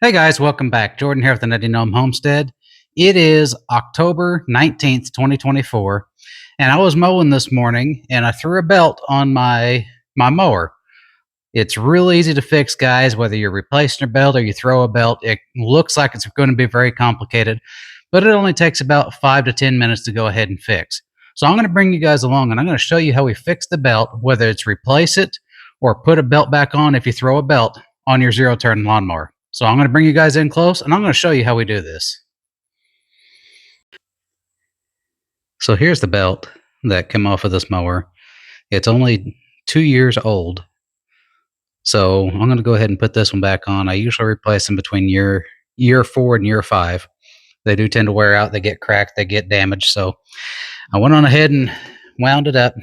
Hey guys, welcome back. Jordan here with the Nutty Gnome Homestead. It is October 19th, 2024, and I was mowing this morning and I threw a belt on my mower. It's real easy to fix, guys, whether you're replacing a belt or you throw a belt. It looks like it's going to be very complicated, but it only takes about 5 to 10 minutes to go ahead and fix. So I'm going to bring you guys along and I'm going to show you how we fix the belt, whether it's replace it or put a belt back on if you throw a belt on your zero-turn lawnmower. So I'm going to bring you guys in close and I'm going to show you how we do this. So here's the belt that came off of this mower. It's only 2 years old. So I'm going to go ahead and put this one back on. I usually replace them between year 4 and year 5. They do tend to wear out, they get cracked, they get damaged. So I went on ahead and wound it up.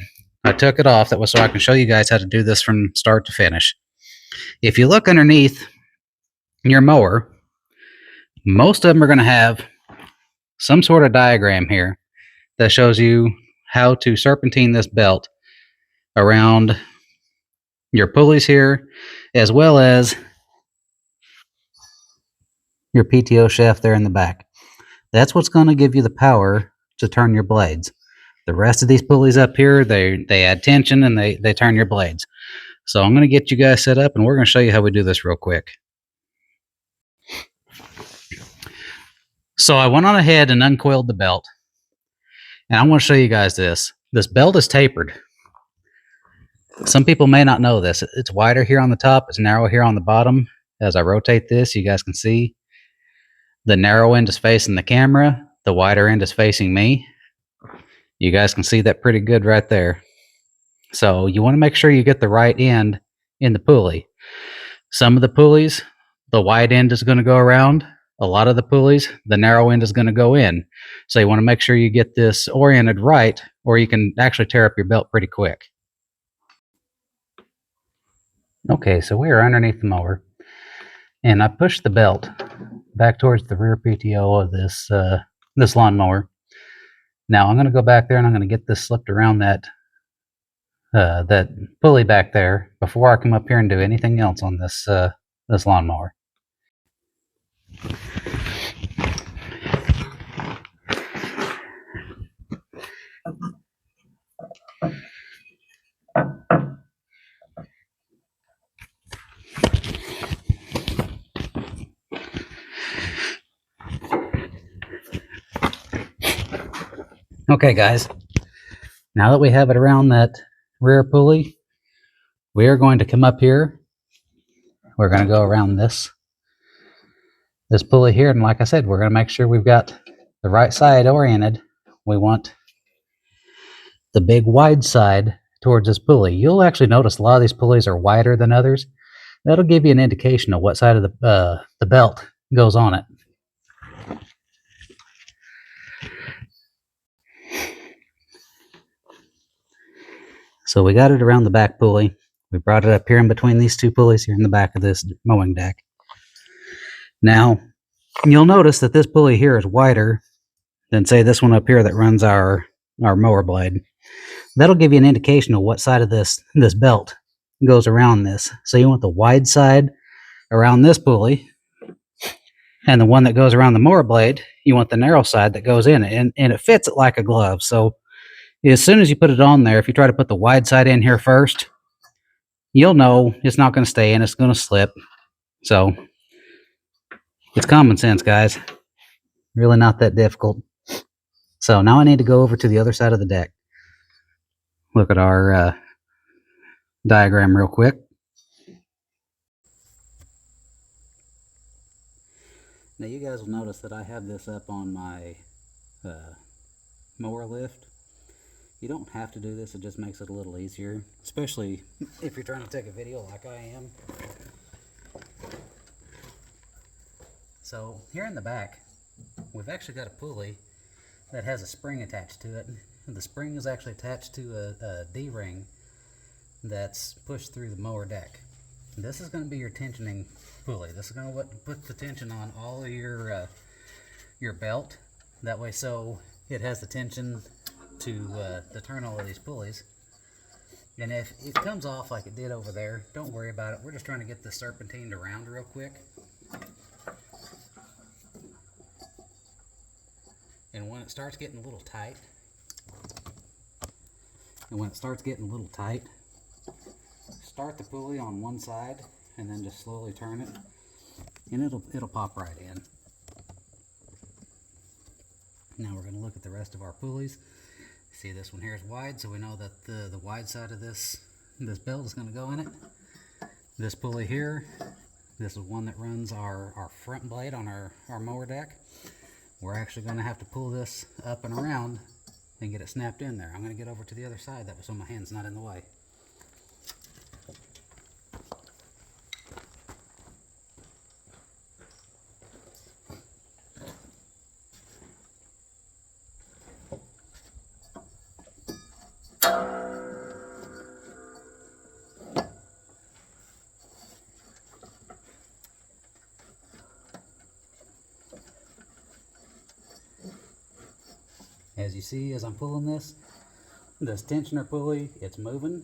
I took it off. That was so I can show you guys how to do this from start to finish. If you look underneath your mower, most of them are going to have some sort of diagram here that shows you how to serpentine this belt around your pulleys here, as well as your PTO shaft there in the back. That's what's going to give you the power to turn your blades. The rest of these pulleys up here, they add tension and they turn your blades. So I'm going to get you guys set up and we're going to show you how we do this real quick. So I went on ahead and uncoiled the belt. And I want to show you guys this. This belt is tapered. Some people may not know this. It's wider here on the top. It's narrow here on the bottom. As I rotate this, you guys can see the narrow end is facing the camera. The wider end is facing me. You guys can see that pretty good right there. So you want to make sure you get the right end in the pulley. Some of the pulleys, the wide end is going to go around. A lot of the pulleys, the narrow end is going to go in. So you want to make sure you get this oriented right, or you can actually tear up your belt pretty quick. Okay, so we are underneath the mower, and I pushed the belt back towards the rear PTO of this lawnmower. Now I'm going to go back there and I'm going to get this slipped around that pulley back there before I come up here and do anything else on this lawnmower. Okay, guys, now that we have it around that rear pulley, we are going to come up here. We're going to go around this pulley here, and like I said, we're going to make sure we've got the right side oriented. We want the big wide side towards this pulley. You'll actually notice a lot of these pulleys are wider than others. That'll give you an indication of what side of the belt goes on it. So we got it around the back pulley. We brought it up here in between these two pulleys here in the back of this mowing deck. Now, you'll notice that this pulley here is wider than, say, this one up here that runs our mower blade. That'll give you an indication of what side of this belt goes around this. So you want the wide side around this pulley, and the one that goes around the mower blade, you want the narrow side that goes in it, and it fits it like a glove. So as soon as you put it on there, if you try to put the wide side in here first, you'll know it's not going to stay in, it's going to slip. So it's common sense, guys. Really not that difficult. So now I need to go over to the other side of the deck. Look at our diagram real quick. Now you guys will notice that I have this up on my mower lift. You don't have to do this, it just makes it a little easier, especially if you're trying to take a video like I am. So here in the back, we've actually got a pulley that has a spring attached to it. The spring is actually attached to a D-ring that's pushed through the mower deck. This is going to be your tensioning pulley. This is going to put the tension on all of your belt. That way, so it has the tension to turn all of these pulleys. And if it comes off like it did over there, don't worry about it. We're just trying to get the serpentined around real quick. And when it starts getting a little tight, start the pulley on one side and then just slowly turn it, and it'll pop right in. Now we're going to look at the rest of our pulleys. See, this one here is wide, so we know that the wide side of this belt is going to go in it. This pulley here, this is one that runs our front blade on our mower deck. We're actually going to have to pull this up and around and get it snapped in there. I'm going to get over to the other side, that way so my hand's not in the way. As you see, as I'm pulling this tensioner pulley, it's moving.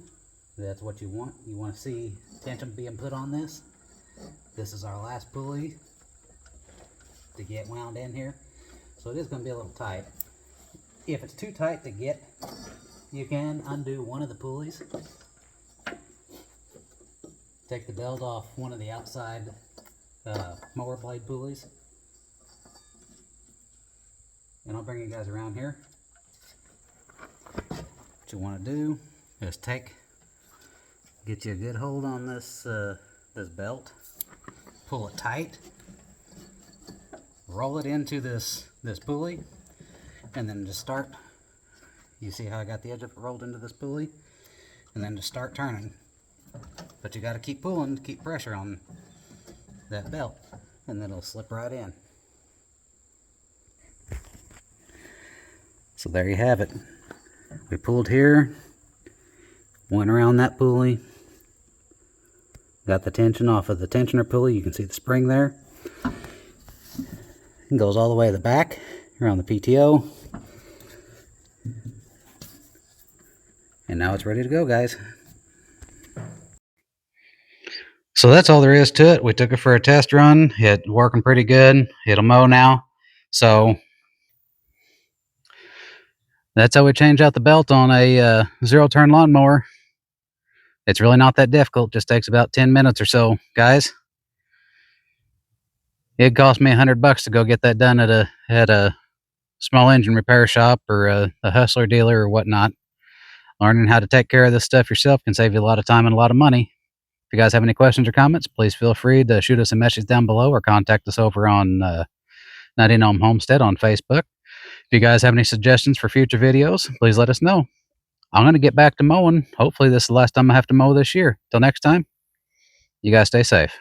That's what you want. You want to see tension being put on this. This is our last pulley to get wound in here. So it is going to be a little tight. If it's too tight to get, you can undo one of the pulleys. Take the belt off one of the outside mower blade pulleys. And I'll bring you guys around here. What you want to do is get you a good hold on this this belt, pull it tight, roll it into this pulley, and then just start. You see how I got the edge of it rolled into this pulley, and then just start turning. But you got to keep pulling to keep pressure on that belt, and then it'll slip right in. So there you have it. We pulled here, went around that pulley, got the tension off of the tensioner pulley. You can see the spring there. It goes all the way to the back around the PTO. And now it's ready to go, guys. So that's all there is to it. We took it for a test run. It's working pretty good. It'll mow now. So that's how we change out the belt on a zero-turn lawnmower. It's really not that difficult. Just takes about 10 minutes or so, guys. It cost me $100 to go get that done at a small engine repair shop or a hustler dealer or whatnot. Learning how to take care of this stuff yourself can save you a lot of time and a lot of money. If you guys have any questions or comments, please feel free to shoot us a message down below or contact us over on 90 Gnome Homestead on Facebook. If you guys have any suggestions for future videos, please let us know. I'm going to get back to mowing. Hopefully this is the last time I have to mow this year. Till next time, you guys stay safe.